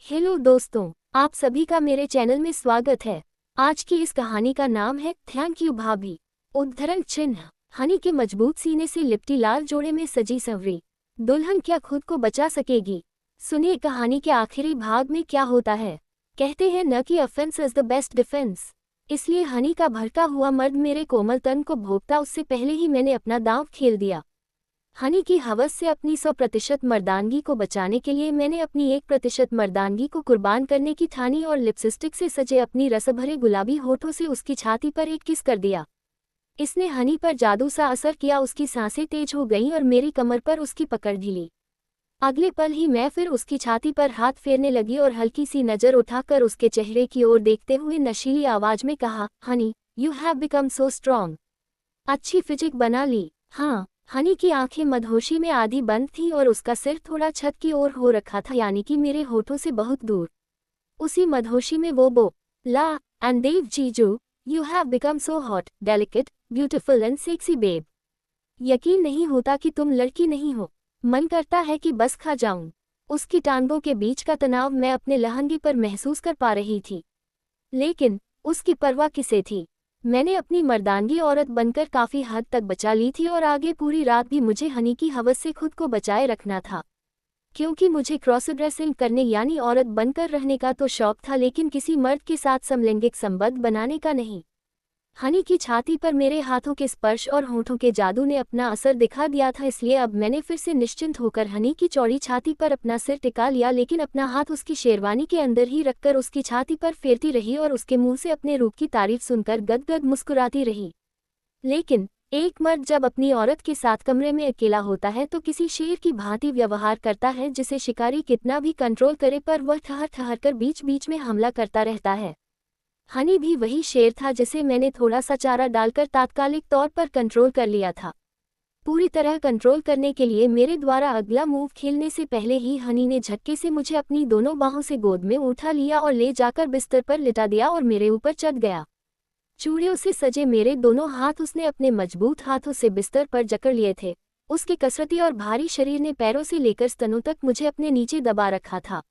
Hello दोस्तों, आप सभी का मेरे चैनल में स्वागत है। आज की इस कहानी का नाम है थैंक यू भाभी। उद्धरण चिन्ह। हनी के मजबूत सीने से लिपटी लाल जोड़े में सजी संवरी दुल्हन क्या खुद को बचा सकेगी? सुनिए कहानी के आखिरी भाग में क्या होता है। कहते हैं न कि offence is the best defence. इसलिए हनी का भड़का हुआ मर्द मेरे कोमल तन को भोगता उससे पहले ही मैंने अपना दांव खेल दिया। हनी की हवस से अपनी 100% मर्दानगी को बचाने के लिए मैंने अपनी 1% मर्दानगी को कुर्बान करने की ठानी और लिपस्टिक से सजे अपनी रसभरे गुलाबी होठों से उसकी छाती पर एक किस कर दिया। इसने हनी पर जादू सा असर किया, उसकी सांसें तेज हो गईं और मेरी कमर पर उसकी पकड़ ढीली। अगले पल ही मैं फिर उसकी छाती पर हाथ फेरने लगी और हल्की सी नज़र उठाकर उसके चेहरे की ओर देखते हुए नशीली आवाज में कहा, honey you have become so strong. अच्छी फिजिक बना ली। हाँ। हनी की आंखें मदहोशी में आधी बंद थीं और उसका सिर थोड़ा छत की ओर हो रखा था, यानी कि मेरे होठों से बहुत दूर। उसी मदहोशी में वो ला एंड देव जीजू, you have become so hot, delicate, beautiful and sexy babe. यकीन नहीं होता कि तुम लड़की नहीं हो। मन करता है कि बस खा जाऊं। उसकी टांगों के बीच का तनाव मैं अपने लहंगे पर महसूस कर पा रही थी, लेकिन उसकी परवाह किसे थी। मैंने अपनी मर्दानगी औरत बनकर काफ़ी हद तक बचा ली थी और आगे पूरी रात भी मुझे हनी की हवस से खुद को बचाए रखना था, क्योंकि मुझे क्रॉस ड्रेसिंग करने यानी औरत बनकर रहने का तो शौक था, लेकिन किसी मर्द के साथ समलैंगिक संबंध बनाने का नहीं। हनी की छाती पर मेरे हाथों के स्पर्श और होठों के जादू ने अपना असर दिखा दिया था, इसलिए अब मैंने फिर से निश्चिंत होकर हनी की चौड़ी छाती पर अपना सिर टिका लिया, लेकिन अपना हाथ उसकी शेरवानी के अंदर ही रखकर उसकी छाती पर फेरती रही और उसके मुंह से अपने रूप की तारीफ सुनकर गदगद मुस्कुराती रही। लेकिन एक मर्द जब अपनी औरत के साथ कमरे में अकेला होता है तो किसी शेर की भांति व्यवहार करता है, जिसे शिकारी कितना भी कंट्रोल करे पर वह ठहर ठहर कर बीच बीच में हमला करता रहता है। हनी भी वही शेर था जिसे मैंने थोड़ा सा चारा डालकर तात्कालिक तौर पर कंट्रोल कर लिया था। पूरी तरह कंट्रोल करने के लिए मेरे द्वारा अगला मूव खेलने से पहले ही हनी ने झटके से मुझे अपनी दोनों बाहों से गोद में उठा लिया और ले जाकर बिस्तर पर लिटा दिया और मेरे ऊपर चढ़ गया। चूड़ियों से सजे मेरे दोनों हाथ उसने अपने मजबूत हाथों से बिस्तर पर जकड़ लिए थे। उसके कसरती और भारी शरीर ने पैरों से लेकर स्तनों तक मुझे अपने नीचे दबा रखा था।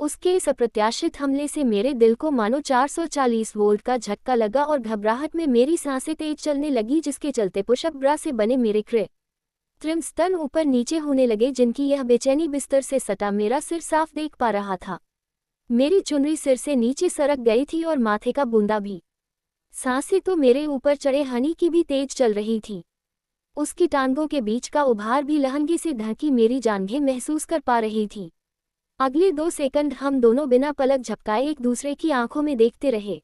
उसके इस अप्रत्याशित हमले से मेरे दिल को मानो 440 वोल्ट का झटका लगा और घबराहट में मेरी सांसें तेज चलने लगी, जिसके चलते पुशअप ब्रा से बने मेरे कृत्रिम स्तन ऊपर नीचे होने लगे, जिनकी यह बेचैनी बिस्तर से सटा मेरा सिर साफ देख पा रहा था। मेरी चुनरी सिर से नीचे सरक गई थी और माथे का बूंदा भी। सांसें तो मेरे ऊपर चढ़े हनी की भी तेज चल रही थी। उसकी टांगों के बीच का उभार भी लहंगे से ढकी मेरी जांघें महसूस कर पा रही थी। अगले 2 सेकंड हम दोनों बिना पलक झपकाए एक दूसरे की आंखों में देखते रहे।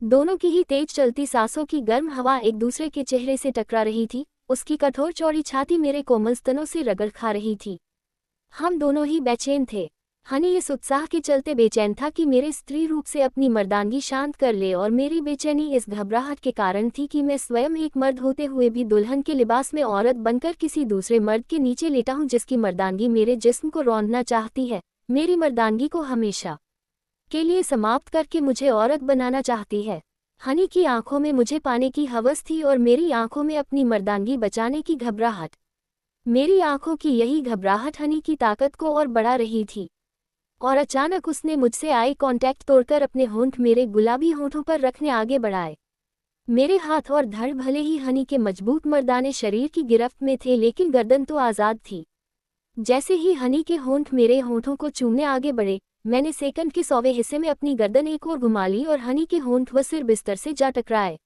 दोनों की ही तेज चलती सांसों की गर्म हवा एक दूसरे के चेहरे से टकरा रही थी। उसकी कठोर चौड़ी छाती मेरे कोमल स्तनों से रगड़ खा रही थी। हम दोनों ही बेचैन थे। हनी इस उत्साह के चलते बेचैन था कि मेरे स्त्री रूप से अपनी मर्दानगी शांत कर ले, और मेरी बेचैनी इस घबराहट के कारण थी कि मैं स्वयं एक मर्द होते हुए भी दुल्हन के लिबास में औरत बनकर किसी दूसरे मर्द के नीचे लेटा हूं, जिसकी मर्दानगी मेरे जिस्म को रौंदना चाहती है, मेरी मर्दानगी को हमेशा के लिए समाप्त करके मुझे औरत बनाना चाहती है। हनी की आंखों में मुझे पाने की हवस थी और मेरी आंखों में अपनी मर्दानगी बचाने की घबराहट। मेरी आंखों की यही घबराहट हनी की ताकत को और बढ़ा रही थी। और अचानक उसने मुझसे आई कांटेक्ट तोड़कर अपने होंठ मेरे गुलाबी होंठों पर रखने आगे बढ़ाए। मेरे हाथ और धड़ भले ही हनी के मजबूत मर्दाने शरीर की गिरफ्त में थे, लेकिन गर्दन तो आज़ाद थी। जैसे ही हनी के होंठ मेरे होंठों को चूमने आगे बढ़े, मैंने सेकंड के 100वें हिस्से में अपनी गर्दन एक ओर घुमा ली और हनी के होंठ व सिर बिस्तर से जा टकराए।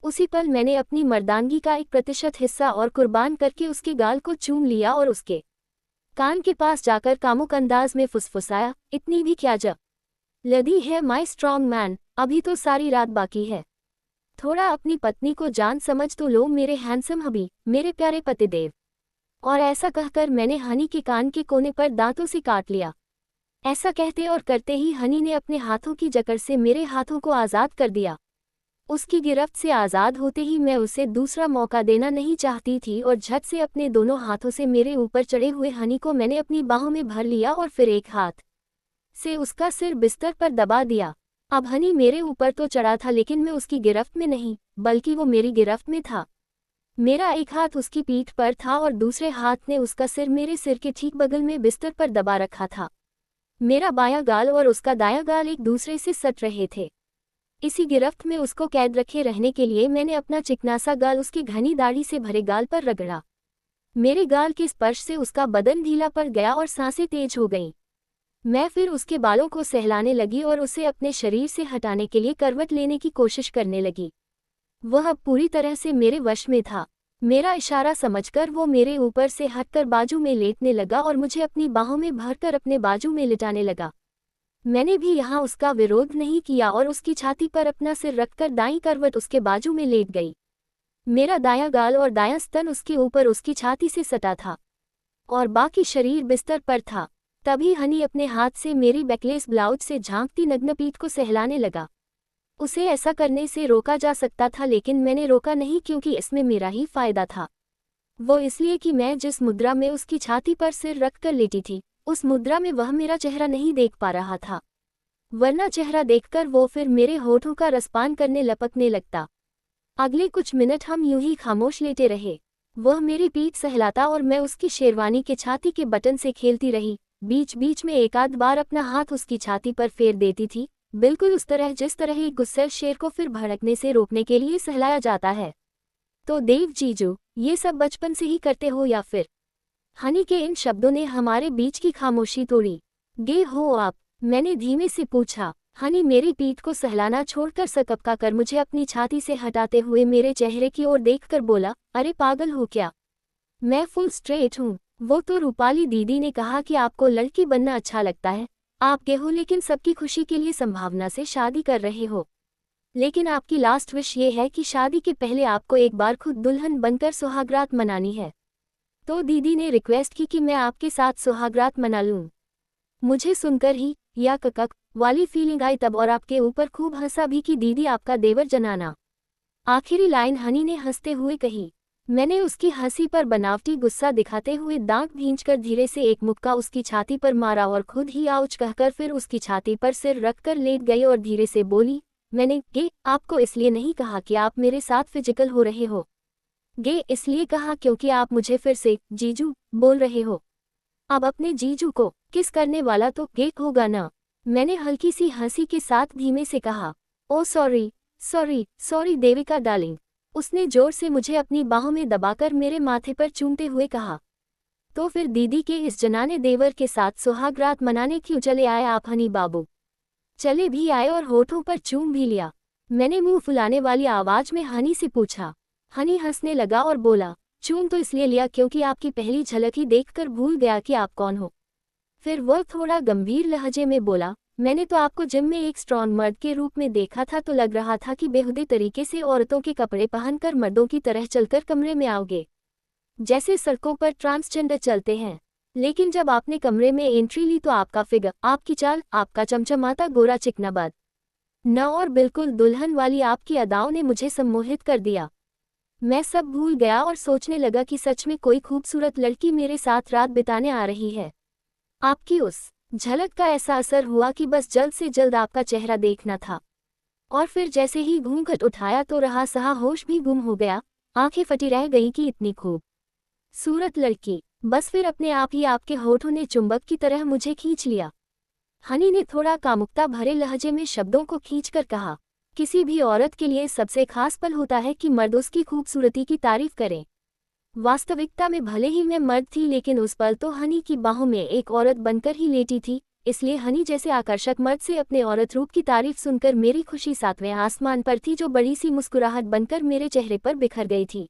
उसी पल मैंने अपनी मर्दानगी का 1% हिस्सा और कुर्बान करके उसके गाल को चूम लिया और उसके कान के पास जाकर कामुक अंदाज में फुसफुसाया, इतनी भी क्या जल्दी है माय स्ट्रॉन्ग मैन, अभी तो सारी रात बाकी है। थोड़ा अपनी पत्नी को जान समझ तो लो मेरे हैंडसम हबी, मेरे प्यारे पतिदेव। और ऐसा कहकर मैंने हनी के कान के कोने पर दांतों से काट लिया। ऐसा कहते और करते ही हनी ने अपने हाथों की जकड़ से मेरे हाथों को आज़ाद कर दिया। उसकी गिरफ्त से आज़ाद होते ही मैं उसे दूसरा मौका देना नहीं चाहती थी और झट से अपने दोनों हाथों से मेरे ऊपर चढ़े हुए हनी को मैंने अपनी बाहों में भर लिया और फिर एक हाथ से उसका सिर बिस्तर पर दबा दिया। अब हनी मेरे ऊपर तो चढ़ा था, लेकिन मैं उसकी गिरफ्त में नहीं, बल्कि वो मेरी गिरफ्त में था। मेरा एक हाथ उसकी पीठ पर था और दूसरे हाथ ने उसका सिर मेरे सिर के ठीक बगल में बिस्तर पर दबा रखा था। मेरा बायां गाल और उसका दायां गाल एक दूसरे से सट रहे थे। इसी गिरफ्त में उसको कैद रखे रहने के लिए मैंने अपना चिकनासा गाल उसकी घनी दाढ़ी से भरे गाल पर रगड़ा। मेरे गाल के स्पर्श से उसका बदन ढीला पड़ गया और सांसें तेज हो गईं। मैं फिर उसके बालों को सहलाने लगी और उसे अपने शरीर से हटाने के लिए करवट लेने की कोशिश करने लगी। वह अब पूरी तरह से मेरे वश में था। मेरा इशारा समझकर वो मेरे ऊपर से हटकर बाजू में लेटने लगा और मुझे अपनी बाहों में भरकर अपने बाजू में लिटाने लगा। मैंने भी यहाँ उसका विरोध नहीं किया और उसकी छाती पर अपना सिर रखकर दाईं करवट उसके बाजू में लेट गई। मेरा दायां गाल और दायां स्तन उसके ऊपर उसकी छाती से सटा था और बाकी शरीर बिस्तर पर था। तभी हनी अपने हाथ से मेरी बैकलेस ब्लाउज से झांकती नग्न पीठ को सहलाने लगा। उसे ऐसा करने से रोका जा सकता था, लेकिन मैंने रोका नहीं क्योंकि इसमें मेरा ही फायदा था। वो इसलिए कि मैं जिस मुद्रा में उसकी छाती पर सिर रखकर लेटी थी, उस मुद्रा में वह मेरा चेहरा नहीं देख पा रहा था, वरना चेहरा देखकर वो फिर मेरे होठों का रसपान करने लपकने लगता। अगले कुछ मिनट हम यूं ही खामोश लेटे रहे। वह मेरी पीठ सहलाता और मैं उसकी शेरवानी के छाती के बटन से खेलती रही। बीच बीच में एक आध बार अपना हाथ उसकी छाती पर फेर देती थी, बिल्कुल उस तरह जिस तरह एक गुस्सैल शेर को फिर भड़कने से रोकने के लिए सहलाया जाता है। तो देव जीजू, ये सब बचपन से ही करते हो या फिर? हनी के इन शब्दों ने हमारे बीच की खामोशी तोड़ी। गे हो आप? मैंने धीमे से पूछा। हनी मेरी पीठ को सहलाना छोड़कर सकपका कर मुझे अपनी छाती से हटाते हुए मेरे चेहरे की ओर देखकर बोला, अरे पागल हो क्या? मैं फुल स्ट्रेट हूँ। वो तो रूपाली दीदी ने कहा कि आपको लड़की बनना अच्छा लगता है। आप गे हो लेकिन सबकी खुशी के लिए संभावना से शादी कर रहे हो। लेकिन आपकी लास्ट विश ये है कि शादी के पहले आपको एक बार खुद दुल्हन बनकर सुहागरात मनानी है। तो दीदी ने रिक्वेस्ट की कि मैं आपके साथ सुहागरात मना लूं। मुझे सुनकर ही या ककक वाली फीलिंग आई तब, और आपके ऊपर खूब हंसा भी कि दीदी आपका देवर जनाना। आखिरी लाइन हनी ने हंसते हुए कही। मैंने उसकी हंसी पर बनावटी गुस्सा दिखाते हुए दांत भींचकर धीरे से एक मुक्का उसकी छाती पर मारा और खुद ही आउच कहकर फिर उसकी छाती पर सिर रखकर लेट गई और धीरे से बोली, मैंने गे आपको इसलिए नहीं कहा कि आप मेरे साथ फिजिकल हो रहे हो। गे इसलिए कहा क्योंकि आप मुझे फिर से जीजू बोल रहे हो। अब अपने जीजू को किस करने वाला तो गे होगा ना? मैंने हल्की सी हंसी के साथ धीमे से कहा। Oh sorry sorry sorry Devika darling, उसने जोर से मुझे अपनी बाहों में दबाकर मेरे माथे पर चूमते हुए कहा। तो फिर दीदी के इस जनाने देवर के साथ सुहागरात मनाने क्यों चले आए आप हनी बाबू? चले भी आए और होठों पर चूम भी लिया। मैंने मुंह फुलाने वाली आवाज में हनी से पूछा। हनी हंसने लगा और बोला, चूम तो इसलिए लिया क्योंकि आपकी पहली झलक ही देखकर भूल गया कि आप कौन हो। फिर वह थोड़ा गंभीर लहजे में बोला, मैंने तो आपको जिम में एक स्ट्रॉन्ग मर्द के रूप में देखा था, तो लग रहा था कि बेहुदे तरीके से औरतों के कपड़े पहनकर मर्दों की तरह चलकर कमरे में आओगे, जैसे सड़कों पर ट्रांसजेंडर चलते हैं। लेकिन जब आपने कमरे में एंट्री ली तो आपका फिगर, आपकी चाल, आपका चमचमाता गोरा चिकनाबाद न और बिल्कुल दुल्हन वाली आपकी अदाओं ने मुझे सम्मोहित कर दिया। मैं सब भूल गया और सोचने लगा कि सच में कोई खूबसूरत लड़की मेरे साथ रात बिताने आ रही है। आपकी उस झलक का ऐसा असर हुआ कि बस जल्द से जल्द आपका चेहरा देखना था। और फिर जैसे ही घूंघट उठाया तो रहा सहा होश भी गुम हो गया। आंखें फटी रह गई कि इतनी खूबसूरत लड़की। बस फिर अपने आप ही आपके होठों ने चुंबक की तरह मुझे खींच लिया। हनी ने थोड़ा कामुकता भरे लहजे में शब्दों को खींचकर कहा, किसी भी औरत के लिए सबसे खास पल होता है कि मर्द उसकी खूबसूरती की तारीफ करें। वास्तविकता में भले ही मैं मर्द थी, लेकिन उस पल तो हनी की बाहों में एक औरत बनकर ही लेटी थी। इसलिए हनी जैसे आकर्षक मर्द से अपने औरत रूप की तारीफ सुनकर मेरी खुशी सातवें आसमान पर थी, जो बड़ी सी मुस्कुराहट बनकर मेरे चेहरे पर बिखर गई थी।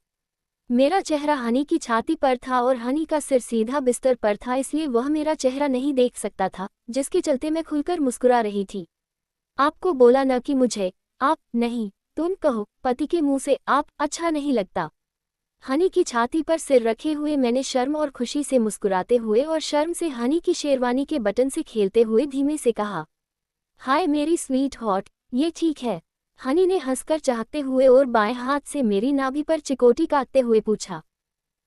मेरा चेहरा हनी की छाती पर था और हनी का सिर सीधा बिस्तर पर था, इसलिए वह मेरा चेहरा नहीं देख सकता था, जिसके चलते मैं खुलकर मुस्कुरा रही थी। आपको बोला न कि मुझे आप नहीं तुम कहो, पति के मुंह से आप अच्छा नहीं लगता। हनी की छाती पर सिर रखे हुए मैंने शर्म और खुशी से मुस्कुराते हुए और शर्म से हनी की शेरवानी के बटन से खेलते हुए धीमे से कहा, हाय मेरी स्वीट हॉट, ये ठीक है? हनी ने हंसकर चाहते हुए और बाएं हाथ से मेरी नाभि पर चिकोटी काटते हुए पूछा।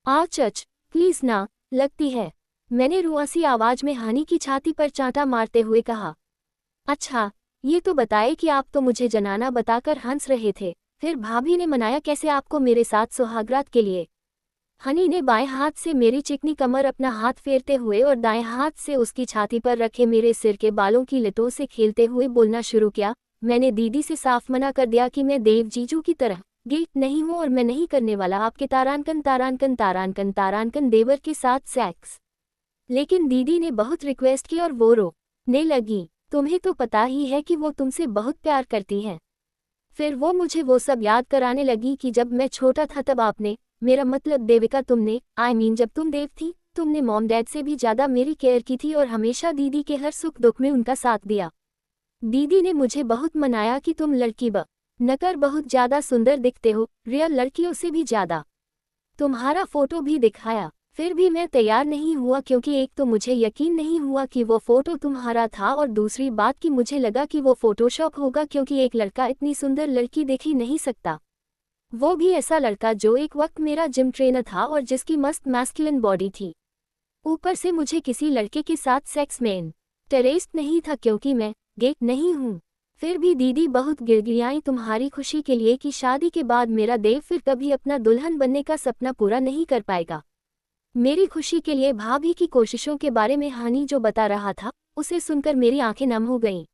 चच प्लीज ना, लगती है। मैंने रुआसी आवाज में हनी की छाती पर चांटा मारते हुए कहा। अच्छा, ये तो बताए कि आप तो मुझे जनाना बताकर हंस रहे थे, फिर भाभी ने मनाया कैसे आपको मेरे साथ सुहागरात के लिए? हनी ने बाएं हाथ से मेरी चिकनी कमर अपना हाथ फेरते हुए और दाएं हाथ से उसकी छाती पर रखे मेरे सिर के बालों की लटों से खेलते हुए बोलना शुरू किया। मैंने दीदी से साफ मना कर दिया कि मैं देव जीजू की तरह गे नहीं हूँ और मैं नहीं करने वाला आपके तारानकन तारानकन तारानकन तारानकन देवर के साथ सेक्स। लेकिन दीदी ने बहुत रिक्वेस्ट की और वो रोने लगी। तुम्हें तो पता ही है कि वो तुमसे बहुत प्यार करती है। फिर वो मुझे वो सब याद कराने लगी कि जब मैं छोटा था तब आपने, मेरा मतलब देविका तुमने, जब तुम देव थी तुमने मॉम डैड से भी ज्यादा मेरी केयर की थी और हमेशा दीदी के हर सुख दुख में उनका साथ दिया। दीदी ने मुझे बहुत मनाया कि तुम लड़की नकर बहुत ज्यादा सुंदर दिखते हो, रियल लड़कियों से भी ज्यादा। तुम्हारा फोटो भी दिखाया, फिर भी मैं तैयार नहीं हुआ क्योंकि एक तो मुझे यकीन नहीं हुआ कि वो फोटो तुम्हारा था और दूसरी बात कि मुझे लगा कि वो फोटोशॉप होगा क्योंकि एक लड़का इतनी सुंदर लड़की देख ही नहीं सकता। वो भी ऐसा लड़का जो एक वक्त मेरा जिम ट्रेनर था और जिसकी मस्त मैस्कुलिन बॉडी थी। ऊपर से मुझे किसी लड़के के साथ सेक्स में इंटरेस्ट नहीं था क्योंकि मैं गे नहीं हूँ। फिर भी दीदी बहुत गिड़गिड़ाई तुम्हारी खुशी के लिए कि शादी के बाद मेरा देव फिर कभी अपना दुल्हन बनने का सपना पूरा नहीं कर पाएगा। मेरी खुशी के लिए भाभी की कोशिशों के बारे में हनी जो बता रहा था, उसे सुनकर मेरी आंखें नम हो गईं।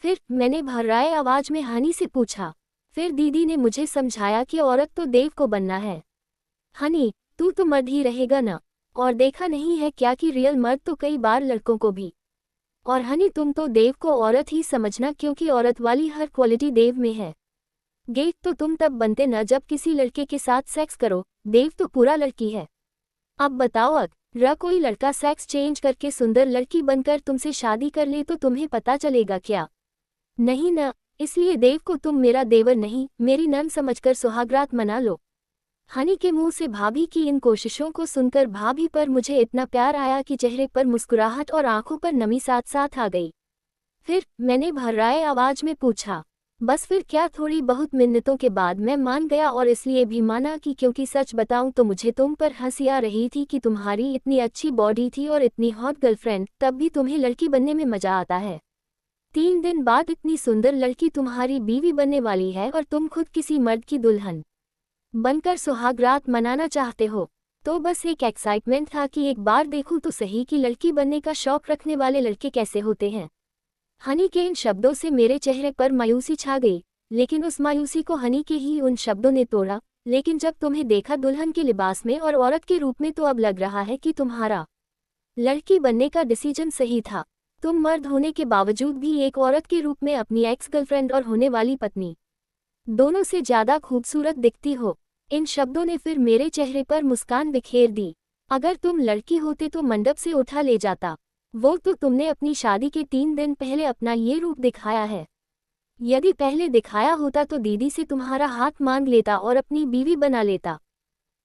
फिर मैंने भर्राए आवाज में हनी से पूछा। फिर दीदी ने मुझे समझाया कि औरत तो देव को बनना है। हनी, तू तो मर्द ही रहेगा ना, और देखा नहीं है क्या कि रियल मर्द तो कई बार लड़कों को भी। और हनी तुम तो देव को औरत ही समझना क्योंकि औरत वाली हर क्वालिटी देव में है। गेट तो तुम तब बनते न जब किसी लड़के के साथ सेक्स करो, देव तो पूरा लड़की है। अब बताओ अगर कोई लड़का सेक्स चेंज करके सुंदर लड़की बनकर तुमसे शादी कर ले तो तुम्हें पता चलेगा क्या? नहीं ना, इसलिए देव को तुम मेरा देवर नहीं मेरी नन समझकर सुहागरात मना लो। हनी के मुंह से भाभी की इन कोशिशों को सुनकर भाभी पर मुझे इतना प्यार आया कि चेहरे पर मुस्कुराहट और आंखों पर नमी साथ साथ आ गई। फिर मैंने भर्राए आवाज में पूछा, बस फिर क्या? थोड़ी बहुत मिन्नतों के बाद मैं मान गया और इसलिए भी माना कि क्योंकि सच बताऊं तो मुझे तुम पर हंसी आ रही थी कि तुम्हारी इतनी अच्छी बॉडी थी और इतनी हॉट गर्लफ्रेंड, तब भी तुम्हें लड़की बनने में मजा आता है। 3 दिन बाद इतनी सुंदर लड़की तुम्हारी बीवी बनने वाली है और तुम खुद किसी मर्द की दुल्हन बनकर सुहागरात मनाना चाहते हो। तो बस एक एक्साइटमेंट था कि एक बार देखूं तो सही कि लड़की बनने का शौक रखने वाले लड़के कैसे होते हैं। हनी के इन शब्दों से मेरे चेहरे पर मायूसी छा गई, लेकिन उस मायूसी को हनी के ही उन शब्दों ने तोड़ा। लेकिन जब तुम्हें देखा दुल्हन के लिबास में और औरत के रूप में तो अब लग रहा है कि तुम्हारा लड़की बनने का डिसीजन सही था। तुम मर्द होने के बावजूद भी एक औरत के रूप में अपनी एक्स गर्लफ्रेंड और होने वाली पत्नी दोनों से ज्यादा खूबसूरत दिखती हो। इन शब्दों ने फिर मेरे चेहरे पर मुस्कान बिखेर दी। अगर तुम लड़की होते तो मंडप से उठा ले जाता। वो तो तुमने अपनी शादी के 3 दिन पहले अपना ये रूप दिखाया है। यदि पहले दिखाया होता तो दीदी से तुम्हारा हाथ मांग लेता और अपनी बीवी बना लेता।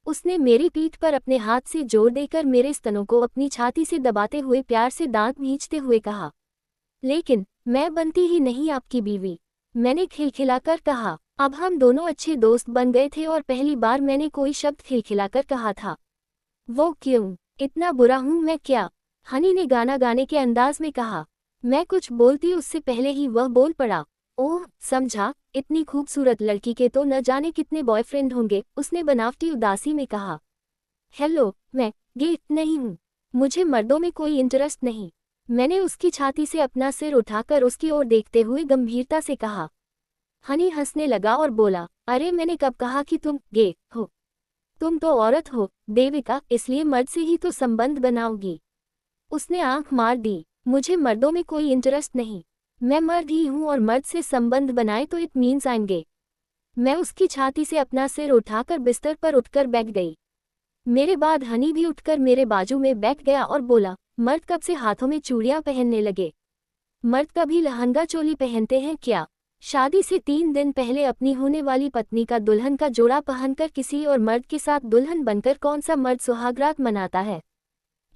उसने मेरी पीठ पर अपने हाथ से जोर देकर मेरे स्तनों को अपनी छाती से दबाते हुए प्यार से दांत भींचते हुए कहा, लेकिन मैं बनती ही नहीं आपकी बीवी। मैंने खिलखिलाकर कहा। अब हम दोनों अच्छे दोस्त बन गए थे और पहली बार मैंने कोई शब्द खिलखिलाकर कहा था। वो क्यों? इतना बुरा हूं मैं क्या? हनी ने गाना गाने के अंदाज में कहा। मैं कुछ बोलती उससे पहले ही वह बोल पड़ा। ओह समझा, इतनी खूबसूरत लड़की के तो न जाने कितने बॉयफ्रेंड होंगे, उसने बनावटी उदासी में कहा। हेलो, मैं गे नहीं हूँ। मुझे मर्दों में कोई इंटरेस्ट नहीं। मैंने उसकी छाती से अपना सिर उठाकर उसकी ओर देखते हुए गंभीरता से कहा। हनी हंसने लगा और बोला, अरे मैंने कब कहा कि तुम गे हो? तुम तो औरत हो देविका, इसलिए मर्द से ही तो संबंध बनाओगी। उसने आंख मार दी। मुझे मर्दों में कोई इंटरेस्ट नहीं। मैं मर्द ही हूं और मर्द से संबंध बनाए तो इट मीन्स आएंगे। मैं उसकी छाती से अपना सिर उठाकर बिस्तर पर उठकर बैठ गई। मेरे बाद हनी भी उठकर मेरे बाजू में बैठ गया और बोला, मर्द कब से हाथों में चूड़ियां पहनने लगे? मर्द कभी लहंगा चोली पहनते हैं क्या? शादी से 3 दिन पहले अपनी होने वाली पत्नी का दुल्हन का जोड़ा पहनकर किसी और मर्द के साथ दुल्हन बनकर कौन सा मर्द सुहागरात मनाता है?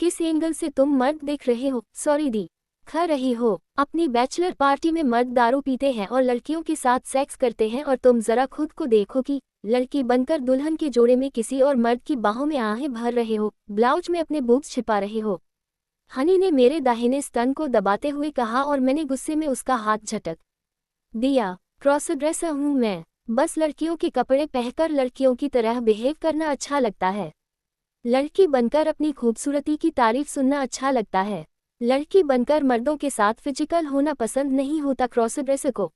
किस एंगल से तुम मर्द देख रहे हो? सॉरी दी खा रही हो? अपनी बैचलर पार्टी में मर्द दारू पीते हैं और लड़कियों के साथ सेक्स करते हैं और तुम जरा खुद को देखो कि लड़की बनकर दुल्हन के जोड़े में किसी और मर्द की बाहों में आहें भर रहे हो, ब्लाउज में अपने बूब्स छिपा रहे हो। हनी ने मेरे दाहिने स्तन को दबाते हुए कहा और मैंने गुस्से में उसका हाथ झटक दिया। क्रॉस ड्रेसर हूँ मैं, बस लड़कियों के कपड़े पहनकर लड़कियों की तरह बिहेव करना अच्छा लगता है। लड़की बनकर अपनी खूबसूरती की तारीफ सुनना अच्छा लगता है। लड़की बनकर मर्दों के साथ फिजिकल होना पसंद नहीं होता। क्रॉस ड्रेसर को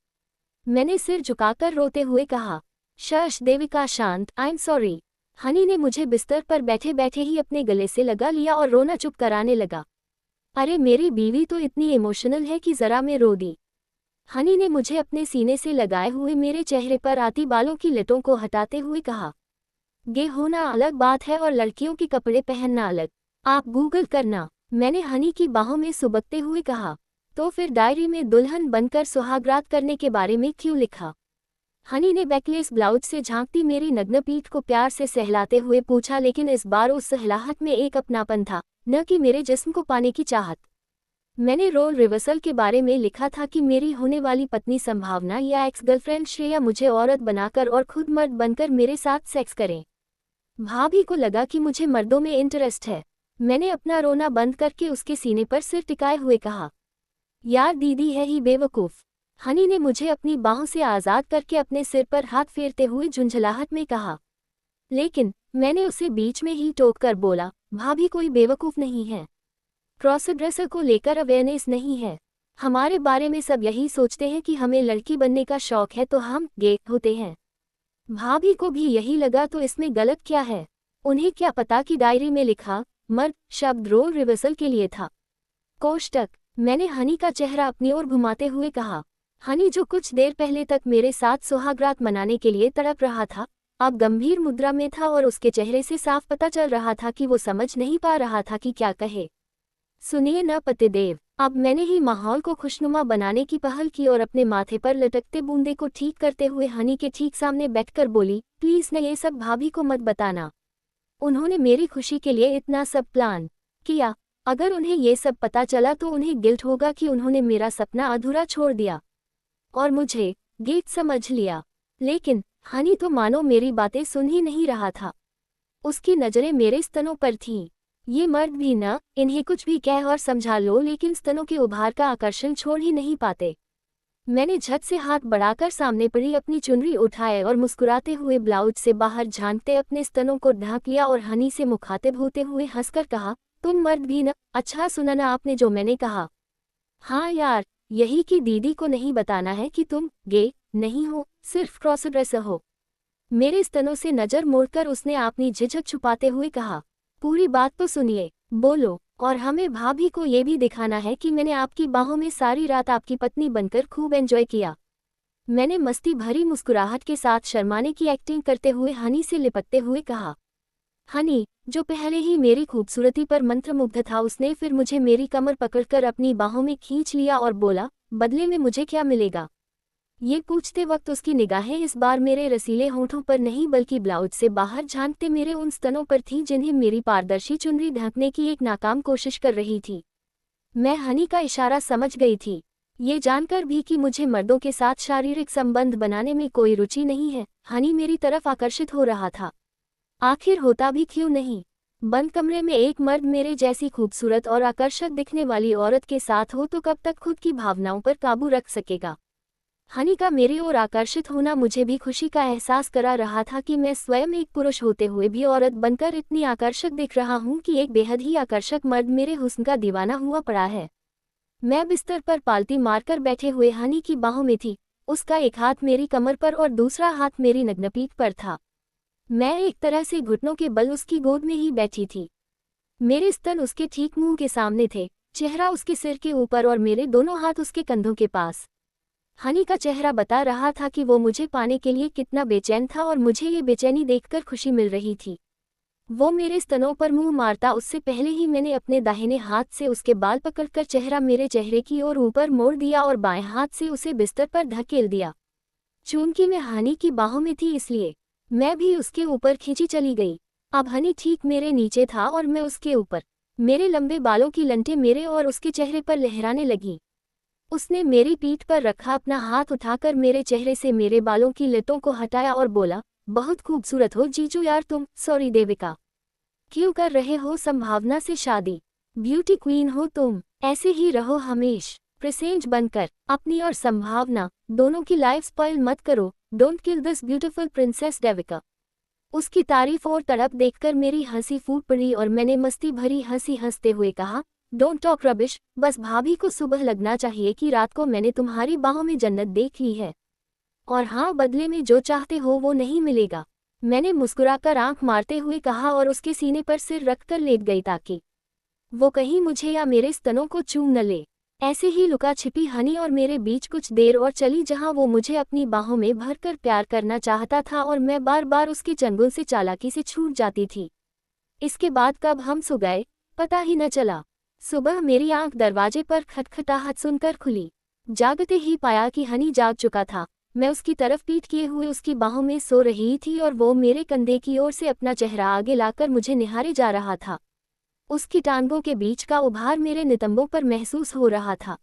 मैंने सिर झुकाकर रोते हुए कहा, शश देविका शांत, आई एम सॉरी। हनी ने मुझे बिस्तर पर बैठे बैठे ही अपने गले से लगा लिया और रोना चुप कराने लगा। अरे मेरी बीवी तो इतनी इमोशनल है कि जरा मैं रो दी। हनी ने मुझे अपने सीने से लगाए हुए मेरे चेहरे पर आती बालों की लटों को हटाते हुए कहा, गे होना अलग बात है और लड़कियों के कपड़े पहनना अलग। आप गूगल करना। मैंने हनी की बाहों में सुबकते हुए कहा, तो फिर डायरी में दुल्हन बनकर सुहागरात करने के बारे में क्यों लिखा? हनी ने बैकलेस ब्लाउज से झांकती मेरी नग्न पीठ को प्यार से सहलाते हुए पूछा, लेकिन इस बार उस सहलाहट में एक अपनापन था, न कि मेरे जिस्म को पाने की चाहत। मैंने रोल रिवर्सल के बारे में लिखा था कि मेरी होने वाली पत्नी संभावना या एक्स गर्लफ्रेंड श्रेया मुझे औरत बनाकर और खुद मर्द बनकर मेरे साथ सेक्स करें। भाभी को लगा कि मुझे मर्दों में इंटरेस्ट है। मैंने अपना रोना बंद करके उसके सीने पर सिर टिकाए हुए कहा, यार दीदी है ही बेवकूफ़। हनी ने मुझे अपनी बाहों से आज़ाद करके अपने सिर पर हाथ फेरते हुए झुंझलाहट में कहा, लेकिन मैंने उसे बीच में ही टोक कर बोला, भाभी कोई बेवकूफ़ नहीं है। क्रॉस ड्रेसर को लेकर अवेयरनेस नहीं है। हमारे बारे में सब यही सोचते हैं कि हमें लड़की बनने का शौक है तो हम गे होते हैं। भाभी को भी यही लगा तो इसमें गलत क्या है? उन्हें क्या पता कि डायरी में लिखा मर्द शब्द रोल रिवर्सल के लिए था। कोष्टक। मैंने हनी का चेहरा अपनी ओर घुमाते हुए कहा, हनी जो कुछ देर पहले तक मेरे साथ सुहागरात मनाने के लिए तड़प रहा था, अब गंभीर मुद्रा में था और उसके चेहरे से साफ पता चल रहा था कि वो समझ नहीं पा रहा था कि क्या कहे। सुनिए न पतिदेव, अब मैंने ही माहौल को खुशनुमा बनाने की पहल की और अपने माथे पर लटकते बूंदे को ठीक करते हुए हनी के ठीक सामने बैठकर बोली, प्लीज न ये सब भाभी को मत बताना। उन्होंने मेरी खुशी के लिए इतना सब प्लान किया। अगर उन्हें ये सब पता चला तो उन्हें गिल्ट होगा कि उन्होंने मेरा सपना अधूरा छोड़ दिया और मुझे गिल्ट समझ लिया। लेकिन हनी तो मानो मेरी बातें सुन ही नहीं रहा था। उसकी नजरें मेरे स्तनों पर थीं। ये मर्द भी न, इन्हें कुछ भी कह और समझा लो लेकिन स्तनों के उभार का आकर्षण छोड़ ही नहीं पाते। मैंने झट से हाथ बढ़ाकर सामने पड़ी अपनी चुनरी उठाए और मुस्कुराते हुए ब्लाउज से बाहर झांकते अपने स्तनों को ढांक लिया और हनी से मुखातिब होते हुए हंसकर कहा, तुम मर्द भी न, अच्छा सुना ना आपने जो मैंने कहा? हाँ यार, यही कि दीदी को नहीं बताना है कि तुम गे नहीं हो, सिर्फ क्रॉस ड्रेसर हो। मेरे स्तनों से नजर मोड़कर उसने अपनी झिझक छुपाते हुए कहा, पूरी बात तो सुनिए, बोलो। और हमें भाभी को ये भी दिखाना है कि मैंने आपकी बाहों में सारी रात आपकी पत्नी बनकर खूब एंजॉय किया। मैंने मस्ती भरी मुस्कुराहट के साथ शर्माने की एक्टिंग करते हुए हनी से लिपटते हुए कहा। हनी, जो पहले ही मेरी खूबसूरती पर मंत्रमुग्ध था, उसने फिर मुझे मेरी कमर पकड़कर अपनी बाहों में खींच लिया और बोला, बदले में मुझे क्या मिलेगा? ये पूछते वक्त उसकी निगाहें इस बार मेरे रसीले होठों पर नहीं बल्कि ब्लाउज से बाहर झांकते मेरे उन स्तनों पर थीं जिन्हें मेरी पारदर्शी चुनरी ढकने की एक नाकाम कोशिश कर रही थी। मैं हनी का इशारा समझ गई थी। ये जानकर भी कि मुझे मर्दों के साथ शारीरिक संबंध बनाने में कोई रुचि नहीं है, हनी मेरी तरफ आकर्षित हो रहा था। आखिर होता भी क्यों नहीं? बंद कमरे में एक मर्द मेरे जैसी खूबसूरत और आकर्षक दिखने वाली औरत के साथ हो तो कब तक खुद की भावनाओं पर काबू रख सकेगा? हनी का मेरी ओर आकर्षित होना मुझे भी खुशी का एहसास करा रहा था कि मैं स्वयं एक पुरुष होते हुए भी औरत बनकर इतनी आकर्षक दिख रहा हूं कि एक बेहद ही आकर्षक मर्द मेरे हुस्न का दीवाना हुआ पड़ा है। मैं बिस्तर पर पालती मारकर बैठे हुए हनी की बाहों में थी। उसका एक हाथ मेरी कमर पर और दूसरा हाथ मेरी नग्न पीठ पर था। मैं एक तरह से घुटनों के बल उसकी गोद में ही बैठी थी। मेरे स्तन उसके ठीक मुंह के सामने थे, चेहरा उसके सिर के ऊपर और मेरे दोनों हाथ उसके कंधों के पास। हनी का चेहरा बता रहा था कि वो मुझे पाने के लिए कितना बेचैन था और मुझे ये बेचैनी देखकर खुशी मिल रही थी। वो मेरे स्तनों पर मुंह मारता उससे पहले ही मैंने अपने दाहिने हाथ से उसके बाल पकड़कर चेहरा मेरे चेहरे की ओर ऊपर मोड़ दिया और बाएं हाथ से उसे बिस्तर पर धकेल दिया। चूंकि मैं हनी की बाहों में थी इसलिए मैं भी उसके ऊपर खींची चली गई। अब हनी ठीक मेरे नीचे था और मैं उसके ऊपर। मेरे लंबे बालों की लंटें मेरे और उसके चेहरे पर लहराने लगीं। उसने मेरी पीठ पर रखा अपना हाथ उठाकर मेरे चेहरे से मेरे बालों की लटों को हटाया और बोला, बहुत खूबसूरत हो जीजू यार तुम। सॉरी देविका, क्यों कर रहे हो संभावना से शादी? ब्यूटी क्वीन हो तुम, ऐसे ही रहो हमेश प्रेसेंज बनकर। अपनी और संभावना दोनों की लाइफ स्पॉइल मत करो। Don't kill this beautiful princess Devika. उसकी तारीफ और तड़प देखकर मेरी हंसी फूट पड़ी और मैंने मस्ती भरी हंसी हंसते हुए कहा, डोंट टॉक रबिश, बस भाभी को सुबह लगना चाहिए कि रात को मैंने तुम्हारी बाहों में जन्नत देख ली है। और हाँ, बदले में जो चाहते हो वो नहीं मिलेगा। मैंने मुस्कुराकर आंख मारते हुए कहा और उसके सीने पर सिर रखकर लेट गई ताकि वो कहीं मुझे या मेरे स्तनों को चूम न ले। ऐसे ही लुका छिपी हनी और मेरे बीच कुछ देर और चली, जहां वो मुझे अपनी बाहों में भरकर प्यार करना चाहता था और मैं बार बार उसके चंगुल से चालाकी से छूट जाती थी। इसके बाद कब हम सो गए पता ही न चला। सुबह मेरी आंख दरवाजे पर खटखटाहट सुनकर खुली। जागते ही पाया कि हनी जाग चुका था। मैं उसकी तरफ पीठ किए हुए उसकी बाहों में सो रही थी और वो मेरे कंधे की ओर से अपना चेहरा आगे लाकर मुझे निहारे जा रहा था। उसकी टांगों के बीच का उभार मेरे नितंबों पर महसूस हो रहा था।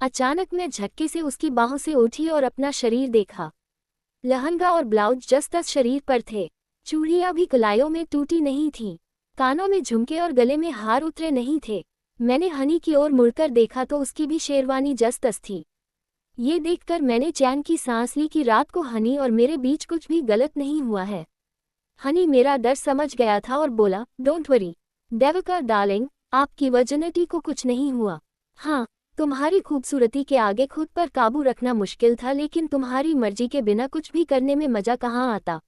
अचानक मैं झटके से उसकी बाहों से उठी और अपना शरीर देखा। लहंगा और ब्लाउज जस-तस शरीर पर थे। चूड़ियां भी कलाइयों में टूटी नहीं थीं। कानों में झुमके और गले में हार उतरे नहीं थे। मैंने हनी की ओर मुड़कर देखा तो उसकी भी शेरवानी जस-तस थी। ये देखकर मैंने चैन की सांस ली कि रात को हनी और मेरे बीच कुछ भी गलत नहीं हुआ है। हनी मेरा डर समझ गया था और बोला, डोंट वरी देवका डार्लिंग, आपकी वर्जिनिटी को कुछ नहीं हुआ। हाँ, तुम्हारी खूबसूरती के आगे खुद पर काबू रखना मुश्किल था, लेकिन तुम्हारी मर्जी के बिना कुछ भी करने में मजा कहाँ आता।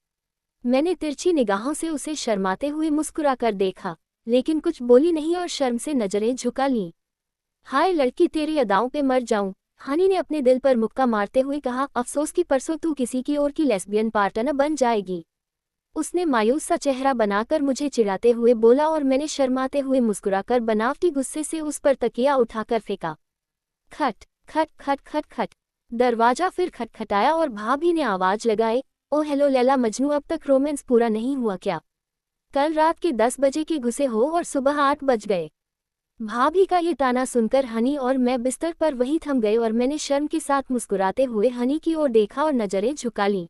मैंने तिरछी निगाहों से उसे शर्माते हुए मुस्कुराकर देखा, लेकिन कुछ बोली नहीं और शर्म से नजरें झुका लीं। हाय लड़की, तेरी अदाओं पे मर जाऊं, हनी ने अपने दिल पर मुक्का मारते हुए कहा। अफसोस कि परसों तू किसी की और की लेस्बियन पार्टनर बन जाएगी। उसने मायूस सा चेहरा बनाकर मुझे चिढ़ाते हुए बोला और मैंने शर्माते हुए मुस्कुराकर बनावटी गुस्से से उस पर तकिया उठाकर फेंका। खट खट खट खट खट, दरवाजा फिर खटखटाया और भाभी ने आवाज लगाई, ओ हेलो लैला मजनू, अब तक रोमांस पूरा नहीं हुआ क्या? कल रात के 10 बजे के घुसे हो और सुबह 8 बज गए। भाभी का ये ताना सुनकर हनी और मैं बिस्तर पर वहीं थम गए और मैंने शर्म के साथ मुस्कुराते हुए हनी की ओर देखा और नजरें झुका लीं।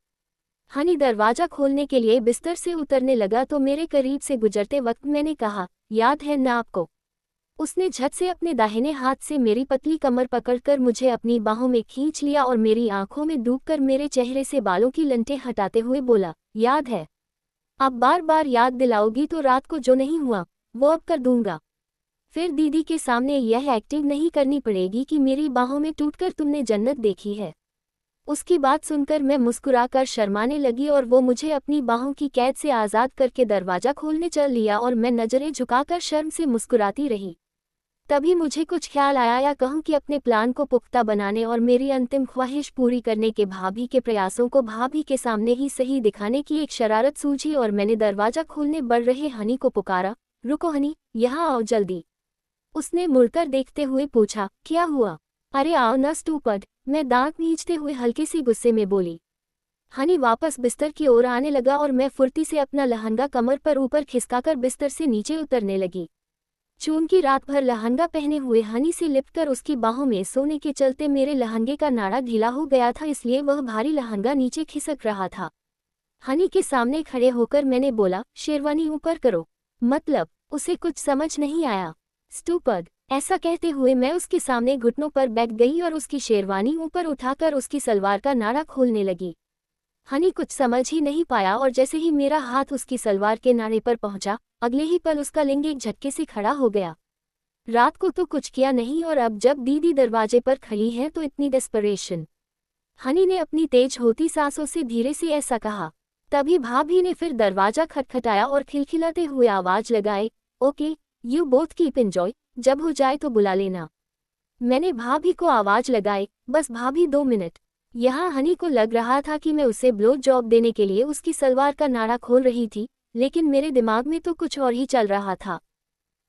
हनी दरवाजा खोलने के लिए बिस्तर से उतरने लगा तो मेरे करीब से गुजरते वक्त मैंने कहा, याद है ना आपको? उसने झट से अपने दाहिने हाथ से मेरी पतली कमर पकड़कर मुझे अपनी बाहों में खींच लिया और मेरी आंखों में डूबकर मेरे चेहरे से बालों की लंटें हटाते हुए बोला, याद है? अब बार बार याद दिलाओगी तो रात को जो नहीं हुआ वो अब कर दूंगा। फिर दीदी के सामने यह एक्टिंग नहीं करनी पड़ेगी कि मेरी बाहों में टूटकर तुमने जन्नत देखी है। उसकी बात सुनकर मैं मुस्कुराकर शर्माने लगी और वो मुझे अपनी बाहों की कैद से आज़ाद करके दरवाजा खोलने चल लिया और मैं नजरें झुकाकर शर्म से मुस्कुराती रही। तभी मुझे कुछ ख्याल आया, या कहूँ कि अपने प्लान को पुख्ता बनाने और मेरी अंतिम ख्वाहिश पूरी करने के भाभी के प्रयासों को भाभी के सामने ही सही दिखाने की एक शरारत सूझी और मैंने दरवाजा खोलने बढ़ रहे हनी को पुकारा, रुको हनी, यहाँ आओ जल्दी। उसने मुड़कर देखते हुए पूछा, क्या हुआ? अरे आओ न स्टूपिड, मैं दांत भींचते हुए हल्के सी गुस्से में बोली। हनी वापस बिस्तर की ओर आने लगा और मैं फुर्ती से अपना लहंगा कमर पर ऊपर खिसकाकर बिस्तर से नीचे उतरने लगी। चूंकि रात भर लहंगा पहने हुए हनी से लिपटकर उसकी बाहों में सोने के चलते मेरे लहंगे का नाड़ा ढीला हो गया था, इसलिए वह भारी लहंगा नीचे खिसक रहा था। हनी के सामने खड़े होकर मैंने बोला, शेरवानी ऊपर करो। मतलब उसे कुछ समझ नहीं आया। स्टूपिड, ऐसा कहते हुए मैं उसके सामने घुटनों पर बैठ गई और उसकी शेरवानी ऊपर उठाकर उसकी सलवार का नाड़ा खोलने लगी। हनी कुछ समझ ही नहीं पाया और जैसे ही मेरा हाथ उसकी सलवार के नाड़े पर पहुंचा, अगले ही पल उसका लिंग एक झटके से खड़ा हो गया। रात को तो कुछ किया नहीं और अब जब दीदी दरवाजे पर खड़ी है तो इतनी डेस्परेशन। हनी ने अपनी तेज होती सांसों से धीरे से ऐसा कहा। तभी भाभी ने फिर दरवाजा खटखटाया और खिलखिलाते हुए आवाज लगाई, okay you both keep enjoy, जब हो जाए तो बुला लेना। मैंने भाभी को आवाज लगाई, बस भाभी 2 मिनट। यहाँ हनी को लग रहा था कि मैं उसे ब्लो जॉब देने के लिए उसकी सलवार का नाड़ा खोल रही थी, लेकिन मेरे दिमाग में तो कुछ और ही चल रहा था।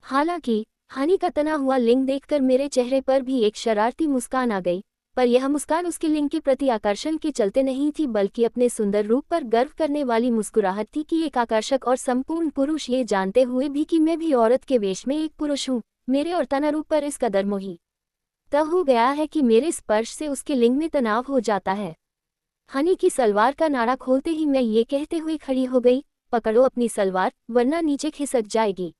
हालांकि हनी का तना हुआ लिंग देखकर मेरे चेहरे पर भी एक शरारती मुस्कान आ गई, पर यह मुस्कान उसके लिंग के प्रति आकर्षण के चलते नहीं थी, बल्कि अपने सुंदर रूप पर गर्व करने वाली मुस्कुराहट थी कि एक आकर्षक और संपूर्ण पुरुष, ये जानते हुए भी कि मैं भी औरत के वेश में एक पुरुष हूँ, मेरे और तना रूप पर इस कदर मोही तब हो गया है कि मेरे स्पर्श से उसके लिंग में तनाव हो जाता है। हनी की सलवार का नाड़ा खोलते ही मैं ये कहते हुए खड़ी हो गई, पकड़ो अपनी सलवार वरना नीचे खिसक जाएगी।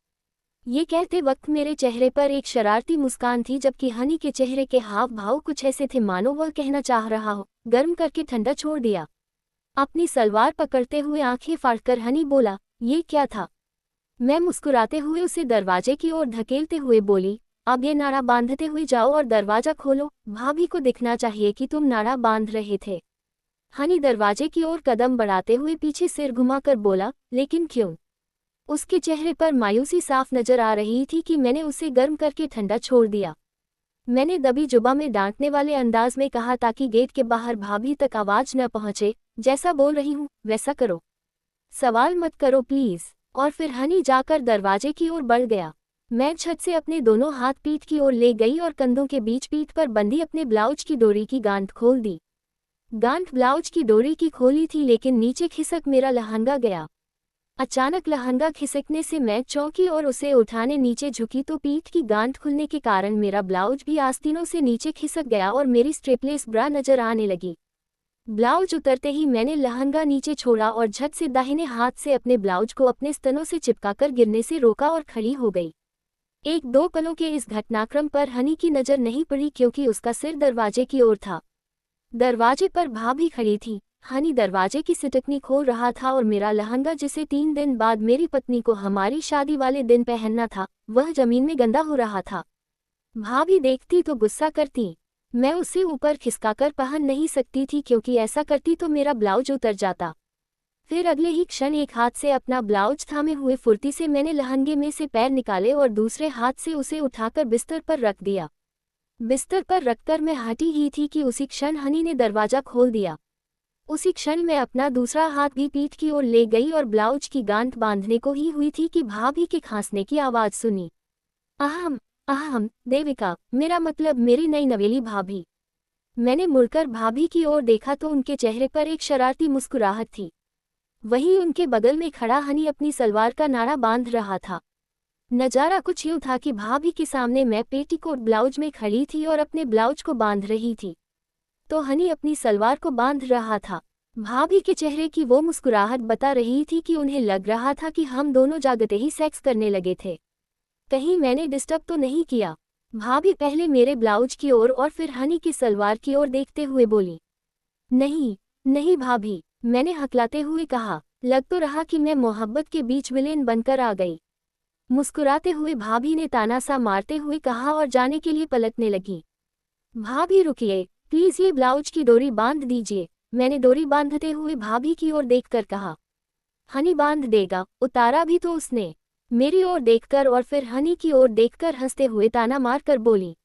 ये कहते वक्त मेरे चेहरे पर एक शरारती मुस्कान थी, जबकि हनी के चेहरे के हाव भाव कुछ ऐसे थे मानो वह कहना चाह रहा हो, गर्म करके ठंडा छोड़ दिया। अपनी सलवार पकड़ते हुए आंखें फाड़कर हनी बोला, ये क्या था? मैं मुस्कुराते हुए उसे दरवाजे की ओर धकेलते हुए बोली, अब ये नाड़ा बांधते हुए जाओ और दरवाजा खोलो, भाभी को दिखना चाहिए कि तुम नाड़ा बांध रहे थे। हनी दरवाजे की ओर कदम बढ़ाते हुए पीछे सिर घुमाकर बोला, लेकिन क्यों? उसके चेहरे पर मायूसी साफ नजर आ रही थी कि मैंने उसे गर्म करके ठंडा छोड़ दिया। मैंने दबी जुबां में डांटने वाले अंदाज में कहा ताकि गेट के बाहर भाभी तक आवाज न पहुंचे, जैसा बोल रही हूं वैसा करो, सवाल मत करो प्लीज। और फिर हनी जाकर दरवाजे की ओर बढ़ गया। मैं छत से अपने दोनों हाथ पीठ की ओर ले गई और कंधों के बीच पीठ पर बंधी अपने ब्लाउज की डोरी की गांठ खोल दी। गांठ ब्लाउज की डोरी की खोली थी लेकिन नीचे खिसक मेरा लहंगा गया। अचानक लहंगा खिसकने से मैं चौंकी और उसे उठाने नीचे झुकी तो पीठ की गांठ खुलने के कारण मेरा ब्लाउज भी आस्तीनों से नीचे खिसक गया और मेरी स्ट्रेपलेस ब्रा नजर आने लगी। ब्लाउज उतरते ही मैंने लहंगा नीचे छोड़ा और झट से दाहिने हाथ से अपने ब्लाउज को अपने स्तनों से चिपकाकर गिरने से रोका और खड़ी हो गई। एक दो पलों के इस घटनाक्रम पर हनी की नजर नहीं पड़ी क्योंकि उसका सिर दरवाजे की ओर था। दरवाजे पर भाभी खड़ी थी। हनी दरवाजे की सिटकनी खोल रहा था और मेरा लहंगा जिसे 3 दिन बाद मेरी पत्नी को हमारी शादी वाले दिन पहनना था, वह जमीन में गंदा हो रहा था। भाभी देखती तो गुस्सा करती। मैं उसे ऊपर खिसकाकर पहन नहीं सकती थी क्योंकि ऐसा करती तो मेरा ब्लाउज उतर जाता। फिर अगले ही क्षण एक हाथ से अपना ब्लाउज थामे हुए फुर्ती से मैंने लहंगे में से पैर निकाले और दूसरे हाथ से उसे उठाकर बिस्तर पर रख दिया। बिस्तर पर रखकर मैं हटी ही थी कि उसी क्षण हनी ने दरवाजा खोल दिया। उसी क्षण मैं अपना दूसरा हाथ भी पीठ की ओर ले गई और ब्लाउज की गांठ बांधने को ही हुई थी कि भाभी के खांसने की आवाज सुनी। अहम अहम देविका, मेरा मतलब मेरी नई नवेली भाभी। मैंने मुड़कर भाभी की ओर देखा तो उनके चेहरे पर एक शरारती मुस्कुराहट थी। वहीं उनके बगल में खड़ा हनी अपनी सलवार का नाड़ा बांध रहा था। नजारा कुछ यूं था कि भाभी के सामने मैं पेटीकोट ब्लाउज में खड़ी थी और अपने ब्लाउज को बांध रही थी, तो हनी अपनी सलवार को बांध रहा था। भाभी के चेहरे की वो मुस्कुराहट बता रही थी कि उन्हें लग रहा था कि हम दोनों जागते ही सेक्स करने लगे थे। कहीं मैंने डिस्टर्ब तो नहीं किया? भाभी पहले मेरे ब्लाउज की ओर और फिर हनी की सलवार की ओर देखते हुए बोली। नहीं नहीं भाभी, मैंने हकलाते हुए कहा। लग तो रहा कि मैं मोहब्बत के बीच विलेन बनकर आ गई। मुस्कुराते हुए भाभी ने ताना सा मारते हुए कहा और जाने के लिए पलटने लगी। भाभी रुकिए, प्लीज ये ब्लाउज की डोरी बांध दीजिए, मैंने डोरी बांधते हुए भाभी की ओर देखकर कहा। हनी बांध देगा, उतारा भी तो उसने। मेरी ओर देखकर और फिर हनी की ओर देखकर हंसते हुए ताना मारकर बोली।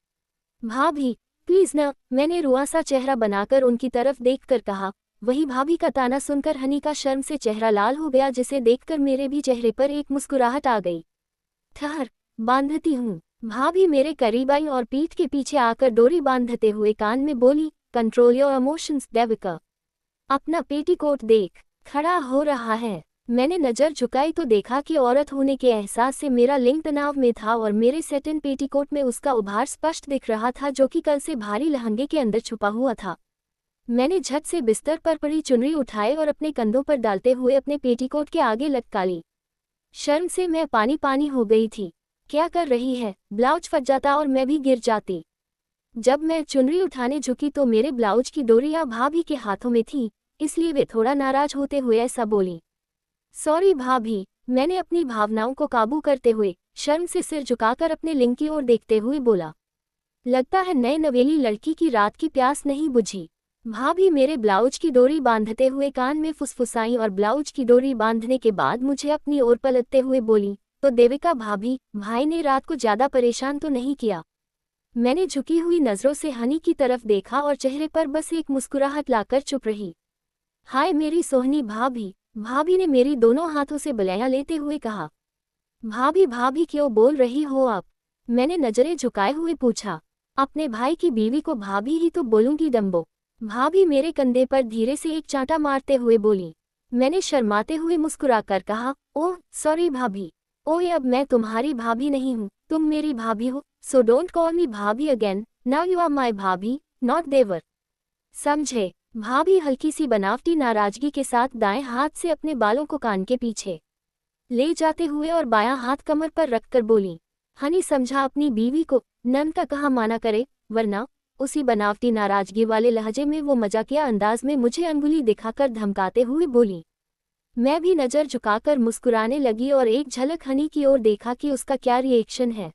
भाभी प्लीज न, मैंने रुआसा चेहरा बनाकर उनकी तरफ देखकर कहा। वही भाभी का ताना सुनकर हनी का शर्म से चेहरा लाल हो गया, जिसे देखकर मेरे भी चेहरे पर एक मुस्कुराहट आ गई। ठहर, बांधती हूँ। भाभी मेरे करीब आई और पीठ के पीछे आकर डोरी बांधते हुए कान में बोली, कंट्रोल योर इमोशंस देविका, अपना पेटीकोट देख, खड़ा हो रहा है। मैंने नजर झुकाई तो देखा कि औरत होने के एहसास से मेरा लिंग तनाव में था और मेरे सेटिन पेटीकोट में उसका उभार स्पष्ट दिख रहा था, जो कि कल से भारी लहंगे के अंदर छुपा हुआ था। मैंने झट से बिस्तर पर पड़ी चुनरी उठाए और अपने कंधों पर डालते हुए अपने पेटीकोट के आगे लटका ली। शर्म से मैं पानी पानी हो गई थी। क्या कर रही है? ब्लाउज फट जाता और मैं भी गिर जाती। जब मैं चुनरी उठाने झुकी तो मेरे ब्लाउज की डोरियां भाभी के हाथों में थी, इसलिए वे थोड़ा नाराज होते हुए ऐसा बोली। सॉरी भाभी, मैंने अपनी भावनाओं को काबू करते हुए शर्म से सिर झुकाकर अपने लिंग की ओर देखते हुए बोला। लगता है नए नवेली लड़की की रात की प्यास नहीं बुझी। भाभी मेरे ब्लाउज की डोरी बांधते हुए कान में फुसफुसाई और ब्लाउज की डोरी बांधने के बाद मुझे अपनी ओर पलटते हुए बोली, तो देविका भाभी, भाई ने रात को ज्यादा परेशान तो नहीं किया? मैंने झुकी हुई नजरों से हनी की तरफ देखा और चेहरे पर बस एक मुस्कुराहट लाकर चुप रही। हाय मेरी सोहनी भाभी, भाभी ने मेरी दोनों हाथों से बलैया लेते हुए कहा। भाभी भाभी क्यों बोल रही हो आप? मैंने नजरें झुकाए हुए पूछा। अपने भाई की बीवी को भाभी ही तो बोलूंगी डम्बो। भाभी मेरे कंधे पर धीरे से एक चांटा मारते हुए बोली। मैंने शर्माते हुए मुस्कुराकर कहा, ओह सॉरी भाभी। ओए अब मैं तुम्हारी भाभी नहीं हूँ, तुम मेरी भाभी हो, सो डोंट कॉल मी भाभी again, now you are my भाभी, नॉट देवर। समझे? भाभी हल्की सी बनावटी नाराजगी के साथ दाएं हाथ से अपने बालों को कान के पीछे ले जाते हुए और बायां हाथ कमर पर रखकर बोली। हनी समझा अपनी बीवी को, नन का कहा माना करे, वरना उसी बनावटी नाराजगी वाले लहजे में वो मजाकिया अंदाज में मुझे अंगुली दिखाकर धमकाते हुए बोली। मैं भी नज़र झुकाकर मुस्कुराने लगी और एक झलक हनी की ओर देखा कि उसका क्या रिएक्शन है।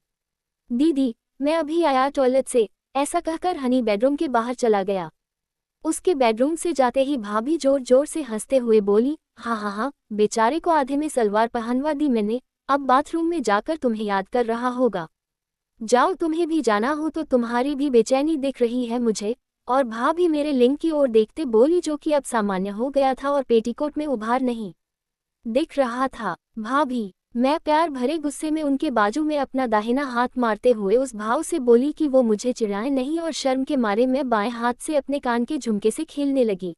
दीदी, मैं अभी आया टॉयलेट से, ऐसा कहकर हनी बेडरूम के बाहर चला गया। उसके बेडरूम से जाते ही भाभी जोर जोर से हंसते हुए बोली, हाँ, बेचारे को आधे में सलवार पहनवा दी मैंने, अब बाथरूम में जाकर तुम्हें याद कर रहा होगा। जाओ, तुम्हें भी जाना हो तो, तुम्हारी भी बेचैनी दिख रही है मुझे। और भाभी मेरे लिंग की ओर देखते बोली, जो कि अब सामान्य हो गया था और पेटीकोट में उभार नहीं दिख रहा था। भाभी, मैं प्यार भरे गुस्से में उनके बाजू में अपना दाहिना हाथ मारते हुए उस भाव से बोली कि वो मुझे चिढ़ाए नहीं, और शर्म के मारे मैं बाएं हाथ से अपने कान के झुमके से खेलने लगी।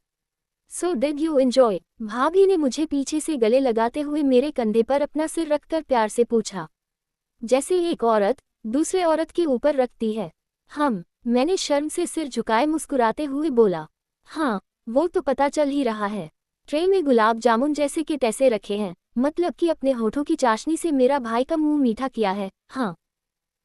So did you enjoy? भाभी ने मुझे पीछे से गले लगाते हुए मेरे कंधे पर अपना सिर रखकर प्यार से पूछा, जैसे एक औरत दूसरे औरत के ऊपर रखती है। मैंने शर्म से सिर झुकाए मुस्कुराते हुए बोला, हाँ, वो तो पता चल ही रहा है। ट्रे में गुलाब जामुन जैसे के तैसे रखे हैं, मतलब कि अपने होठों की चाशनी से मेरा भाई का मुंह मीठा किया है। हाँ,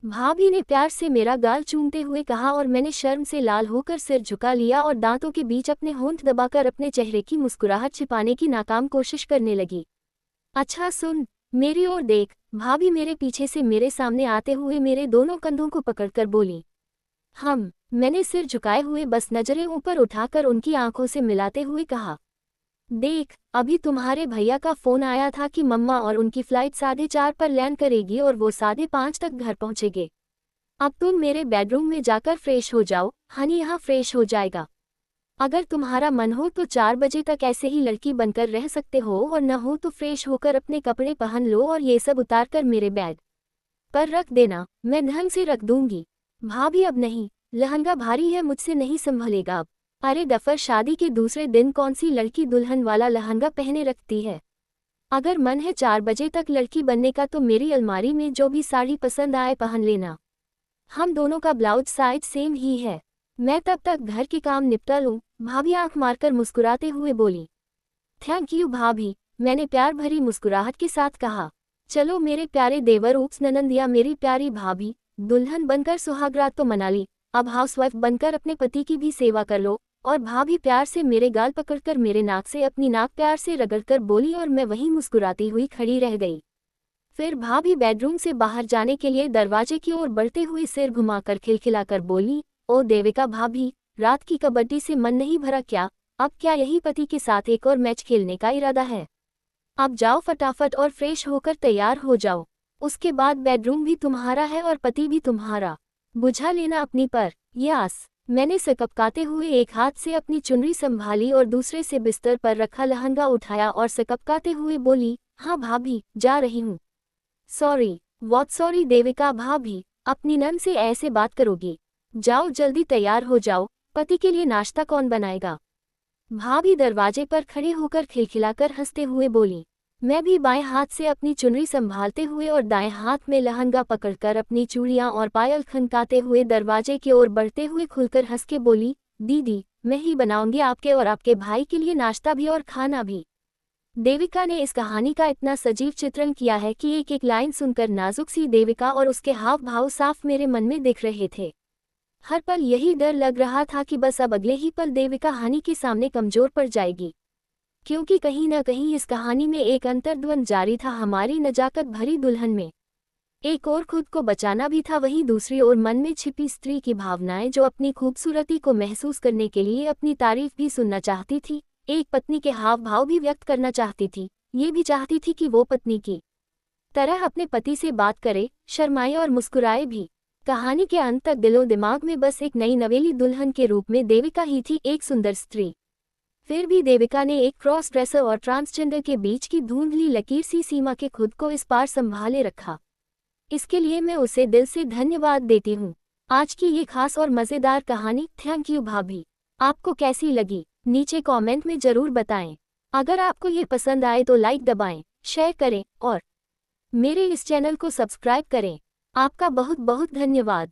भाभी ने प्यार से मेरा गाल चूमते हुए कहा, और मैंने शर्म से लाल होकर सिर झुका लिया और दांतों के बीच अपने होंठ दबाकर अपने चेहरे की मुस्कुराहट छिपाने की नाकाम कोशिश करने लगी। अच्छा सुन, मेरी ओर देख। भाभी मेरे पीछे से मेरे सामने आते हुए मेरे दोनों कंधों को पकड़कर बोली। मैंने सिर झुकाए हुए बस नजरें ऊपर उठाकर उनकी आंखों से मिलाते हुए कहा, देख, अभी तुम्हारे भैया का फोन आया था कि मम्मा और उनकी फ्लाइट 4:30 पर लैंड करेगी और वो 5:30 तक घर पहुंचेंगे। अब तुम मेरे बेडरूम में जाकर फ्रेश हो जाओ, हनी यहाँ फ्रेश हो जाएगा। अगर तुम्हारा मन हो तो 4 बजे तक ऐसे ही लड़की बनकर रह सकते हो, और न हो तो फ्रेश होकर अपने कपड़े पहन लो और ये सब उतारकर मेरे बेड पर रख देना, मैं ढंग से रख दूंगी। भाभी, अब नहीं, लहंगा भारी है, मुझसे नहीं संभलेगा अब। अरे डफर, शादी के दूसरे दिन कौन सी लड़की दुल्हन वाला लहंगा पहने रखती है? अगर मन है 4 बजे तक लड़की बनने का तो मेरी अलमारी में जो भी साड़ी पसंद आए पहन लेना। हम दोनों का ब्लाउज साइज सेम ही है। मैं तब तक घर के काम निपटा लूं। भाभी आंख मारकर मुस्कुराते हुए बोली। थैंक यू भाभी, मैंने प्यार भरी मुस्कुराहट के साथ कहा। चलो मेरे प्यारे देवर उप्स ननंद या मेरी प्यारी भाभी, दुल्हन बनकर सुहागरात तो मना ली, अब हाउसवाइफ बनकर अपने पति की भी सेवा कर लो। और भाभी प्यार से मेरे गाल पकड़कर मेरे नाक से अपनी नाक प्यार से रगड़कर बोली, और मैं वहीं मुस्कुराती हुई खड़ी रह गई। फिर भाभी बेडरूम से बाहर जाने के लिए दरवाजे की ओर बढ़ते हुए सिर घुमाकर खिलखिलाकर बोली, ओ देविका भाभी, रात की कबड्डी से मन नहीं भरा क्या? अब क्या यही पति के साथ एक और मैच खेलने का इरादा है? अब जाओ फटाफट और फ्रेश होकर तैयार हो जाओ, उसके बाद बेडरूम भी तुम्हारा है और पति भी तुम्हारा, बुझा लेना अपनी पर यास। मैंने सकपकाते हुए एक हाथ से अपनी चुनरी संभाली और दूसरे से बिस्तर पर रखा लहंगा उठाया और सकपकाते हुए बोली, हाँ भाभी, जा रही हूँ। सॉरी, व्हाट सॉरी देविका भाभी, अपनी नन से ऐसे बात करोगी? जाओ जल्दी तैयार हो जाओ, पति के लिए नाश्ता कौन बनाएगा? भाभी दरवाजे पर खड़े होकर खिलखिलाकर हंसते हुए बोली। मैं भी बाएं हाथ से अपनी चुनरी संभालते हुए और दाएं हाथ में लहंगा पकड़कर अपनी चूड़ियां और पायल खनकाते हुए दरवाजे की ओर बढ़ते हुए खुलकर हंस के बोली, दीदी, मैं ही बनाऊंगी आपके और आपके भाई के लिए नाश्ता भी और खाना भी। देविका ने इस कहानी का इतना सजीव चित्रण किया है कि एक एक लाइन सुनकर नाजुक सी देविका और उसके हाव भाव साफ मेरे मन में दिख रहे थे। हर पल यही डर लग रहा था कि बस अब अगले ही पल देविका हनी के सामने कमजोर पड़ जाएगी, क्योंकि कहीं न कहीं इस कहानी में एक अंतर्द्वंद जारी था। हमारी नजाकत भरी दुल्हन में एक और खुद को बचाना भी था, वहीं दूसरी ओर मन में छिपी स्त्री की भावनाएं, जो अपनी खूबसूरती को महसूस करने के लिए अपनी तारीफ भी सुनना चाहती थी, एक पत्नी के हाव भाव भी व्यक्त करना चाहती थी, ये भी चाहती थी कि वो पत्नी की तरह अपने पति से बात करे, शर्माए और मुस्कुराए भी। कहानी के अंत तक दिलो दिमाग में बस एक नई नवेली दुल्हन के रूप में देविका ही थी, एक सुंदर स्त्री। फिर भी देविका ने एक क्रॉस ड्रेसर और ट्रांसजेंडर के बीच की धुंधली लकीर सी सीमा के खुद को इस पार संभाले रखा। इसके लिए मैं उसे दिल से धन्यवाद देती हूँ। आज की ये खास और मज़ेदार कहानी थैंक यू भाभी, आपको कैसी लगी नीचे कमेंट में ज़रूर बताएं। अगर आपको ये पसंद आए तो लाइक दबाएं, शेयर करें और मेरे इस चैनल को सब्सक्राइब करें। आपका बहुत बहुत धन्यवाद।